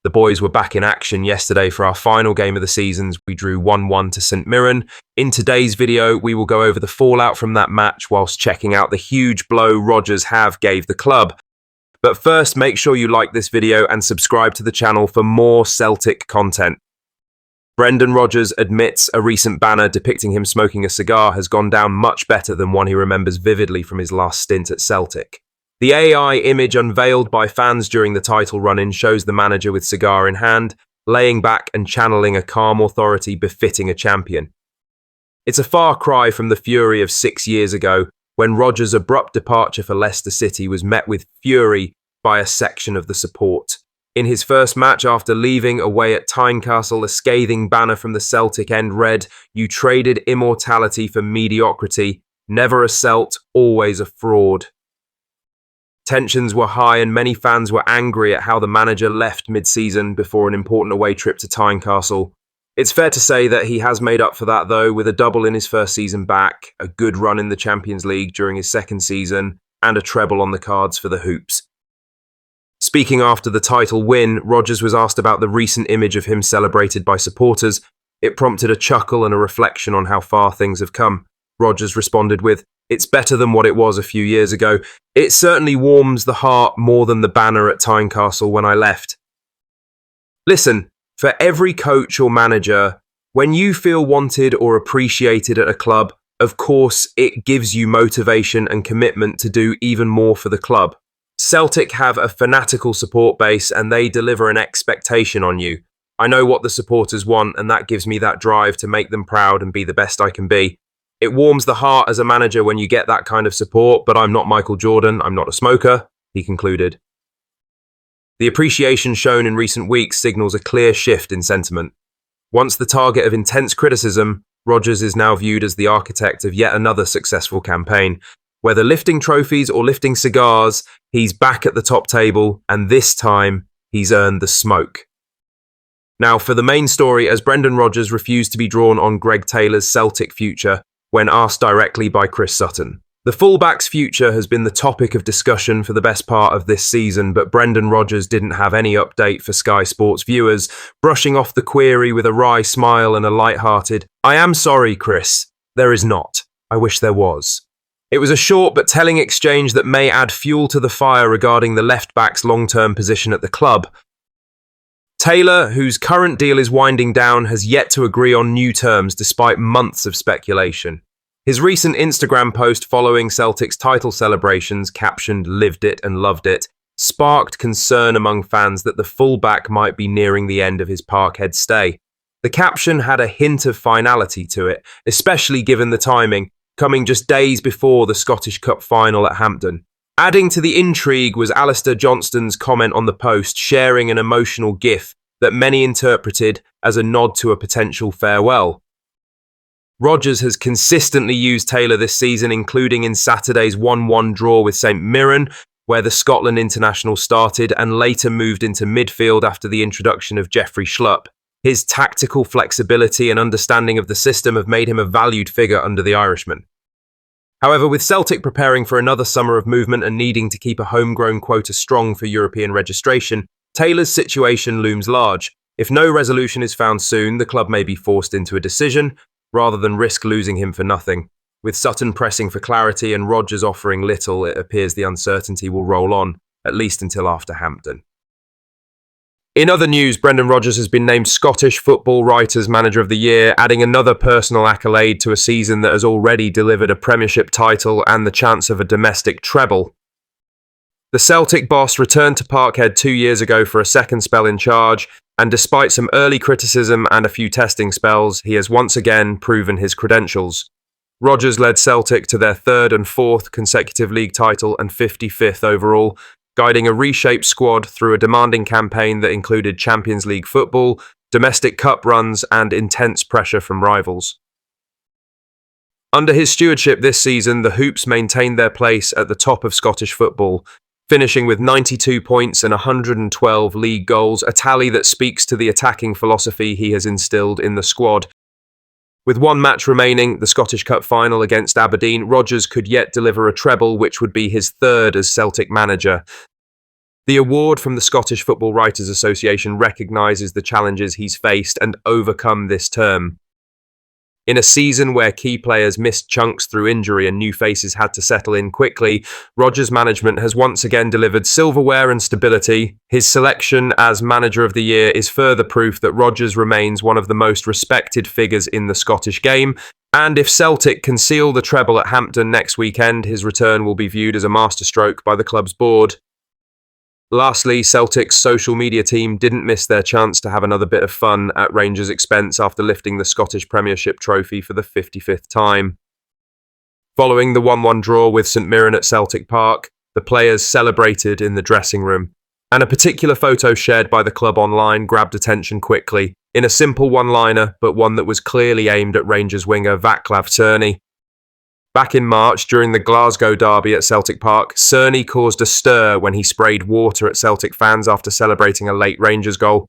The boys were back in action yesterday for our final game of the season. We drew 1-1 to St Mirren. In today's video, we will go over the fallout from that match whilst checking out the huge blow Rodgers gave the club. But first, make sure you like this video and subscribe to the channel for more Celtic content. Brendan Rodgers admits a recent banner depicting him smoking a cigar has gone down much better than one he remembers vividly from his last stint at Celtic. The AI image unveiled by fans during the title run-in shows the manager with cigar in hand, laying back and channeling a calm authority befitting a champion. It's a far cry from the fury of 6 years ago, when Rodgers' abrupt departure for Leicester City was met with fury by a section of the support. In his first match after leaving away at Tynecastle, a scathing banner from the Celtic end read, "You traded immortality for mediocrity, never a Celt, always a fraud." Tensions were high and many fans were angry at how the manager left mid-season before an important away trip to Tynecastle. It's fair to say that he has made up for that though, with a double in his first season back, a good run in the Champions League during his second season, and a treble on the cards for the Hoops. Speaking after the title win, Rodgers was asked about the recent image of him celebrated by supporters. It prompted a chuckle and a reflection on how far things have come. Rodgers responded with, "It's better than what it was a few years ago. It certainly warms the heart more than the banner at Tynecastle when I left." Listen, for every coach or manager, when you feel wanted or appreciated at a club, of course, it gives you motivation and commitment to do even more for the club. Celtic have a fanatical support base and they deliver an expectation on you. I know what the supporters want and that gives me that drive to make them proud and be the best I can be. It warms the heart as a manager when you get that kind of support, but I'm not Michael Jordan, I'm not a smoker, he concluded. The appreciation shown in recent weeks signals a clear shift in sentiment. Once the target of intense criticism, Rodgers is now viewed as the architect of yet another successful campaign. Whether lifting trophies or lifting cigars, he's back at the top table, and this time, he's earned the smoke. Now, for the main story, as Brendan Rodgers refused to be drawn on Greg Taylor's Celtic future when asked directly by Chris Sutton. The fullback's future has been the topic of discussion for the best part of this season, but Brendan Rodgers didn't have any update for Sky Sports viewers, brushing off the query with a wry smile and a light-hearted, "I am sorry, Chris. There is not. I wish there was." It was a short but telling exchange that may add fuel to the fire regarding the left-back's long-term position at the club. Taylor, whose current deal is winding down, has yet to agree on new terms despite months of speculation. His recent Instagram post following Celtic's title celebrations, captioned "Lived it and loved it," sparked concern among fans that the fullback might be nearing the end of his Parkhead stay. The caption had a hint of finality to it, especially given the timing, coming just days before the Scottish Cup final at Hampden. Adding to the intrigue was Alistair Johnston's comment on the post, sharing an emotional gif that many interpreted as a nod to a potential farewell. Rodgers has consistently used Taylor this season, including in Saturday's 1-1 draw with St Mirren, where the Scotland international started and later moved into midfield after the introduction of Jeffrey Schlupp. His tactical flexibility and understanding of the system have made him a valued figure under the Irishman. However, with Celtic preparing for another summer of movement and needing to keep a homegrown quota strong for European registration, Taylor's situation looms large. If no resolution is found soon, the club may be forced into a decision, rather than risk losing him for nothing. With Sutton pressing for clarity and Rodgers offering little, it appears the uncertainty will roll on, at least until after Hampden. In other news, Brendan Rodgers has been named Scottish Football Writers' Manager of the Year, adding another personal accolade to a season that has already delivered a Premiership title and the chance of a domestic treble. The Celtic boss returned to Parkhead 2 years ago for a second spell in charge, and despite some early criticism and a few testing spells, he has once again proven his credentials. Rodgers led Celtic to their third and fourth consecutive league title and 55th overall, guiding a reshaped squad through a demanding campaign that included Champions League football, domestic cup runs, and intense pressure from rivals. Under his stewardship this season, the Hoops maintained their place at the top of Scottish football, finishing with 92 points and 112 league goals, a tally that speaks to the attacking philosophy he has instilled in the squad. With one match remaining, the Scottish Cup final against Aberdeen, Rodgers could yet deliver a treble, which would be his third as Celtic manager. The award from the Scottish Football Writers Association recognises the challenges he's faced and overcome this term. In a season where key players missed chunks through injury and new faces had to settle in quickly, Rodgers' management has once again delivered silverware and stability. His selection as Manager of the Year is further proof that Rodgers remains one of the most respected figures in the Scottish game, and if Celtic can seal the treble at Hampden next weekend, his return will be viewed as a masterstroke by the club's board. Lastly, Celtic's social media team didn't miss their chance to have another bit of fun at Rangers' expense after lifting the Scottish Premiership trophy for the 55th time. Following the 1-1 draw with St Mirren at Celtic Park, the players celebrated in the dressing room, and a particular photo shared by the club online grabbed attention quickly, in a simple one-liner, but one that was clearly aimed at Rangers winger Vaclav Cerny. Back in March, during the Glasgow derby at Celtic Park, Cerny caused a stir when he sprayed water at Celtic fans after celebrating a late Rangers goal.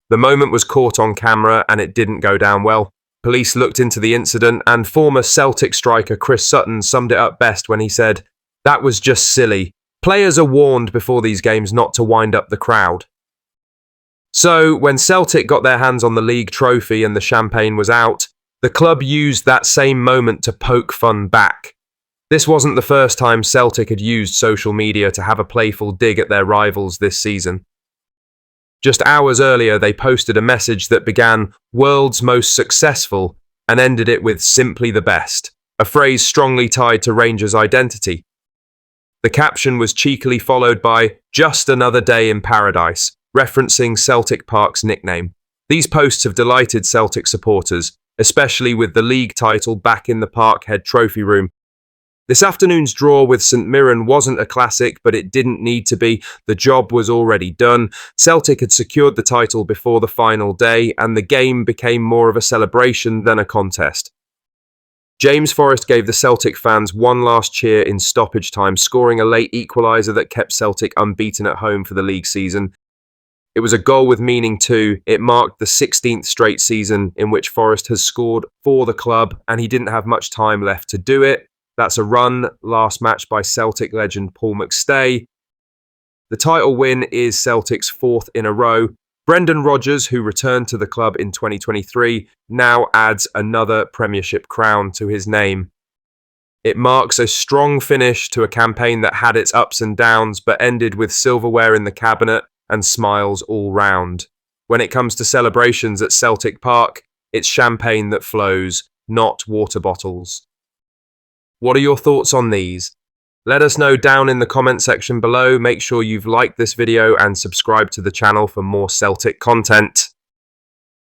The moment was caught on camera and it didn't go down well. Police looked into the incident and former Celtic striker Chris Sutton summed it up best when he said, "That was just silly. Players are warned before these games not to wind up the crowd." So, when Celtic got their hands on the league trophy and the champagne was out, the club used that same moment to poke fun back. This wasn't the first time Celtic had used social media to have a playful dig at their rivals this season. Just hours earlier, they posted a message that began "World's most successful" and ended it with "Simply the best," a phrase strongly tied to Rangers' identity. The caption was cheekily followed by "Just another day in paradise," referencing Celtic Park's nickname. These posts have delighted Celtic supporters, especially with the league title back in the Parkhead trophy room. This afternoon's draw with St Mirren wasn't a classic, but it didn't need to be. The job was already done. Celtic had secured the title before the final day, and the game became more of a celebration than a contest. James Forrest gave the Celtic fans one last cheer in stoppage time, scoring a late equaliser that kept Celtic unbeaten at home for the league season. It was a goal with meaning too. It marked the 16th straight season in which Forrest has scored for the club, and he didn't have much time left to do it. That's a run, last match by Celtic legend Paul McStay. The title win is Celtic's fourth in a row. Brendan Rodgers, who returned to the club in 2023, now adds another Premiership crown to his name. It marks a strong finish to a campaign that had its ups and downs, but ended with silverware in the cabinet and smiles all round. When it comes to celebrations at Celtic Park, it's champagne that flows, not water bottles. What are your thoughts on these? Let us know down in the comment section below. Make sure you've liked this video and subscribed to the channel for more Celtic content.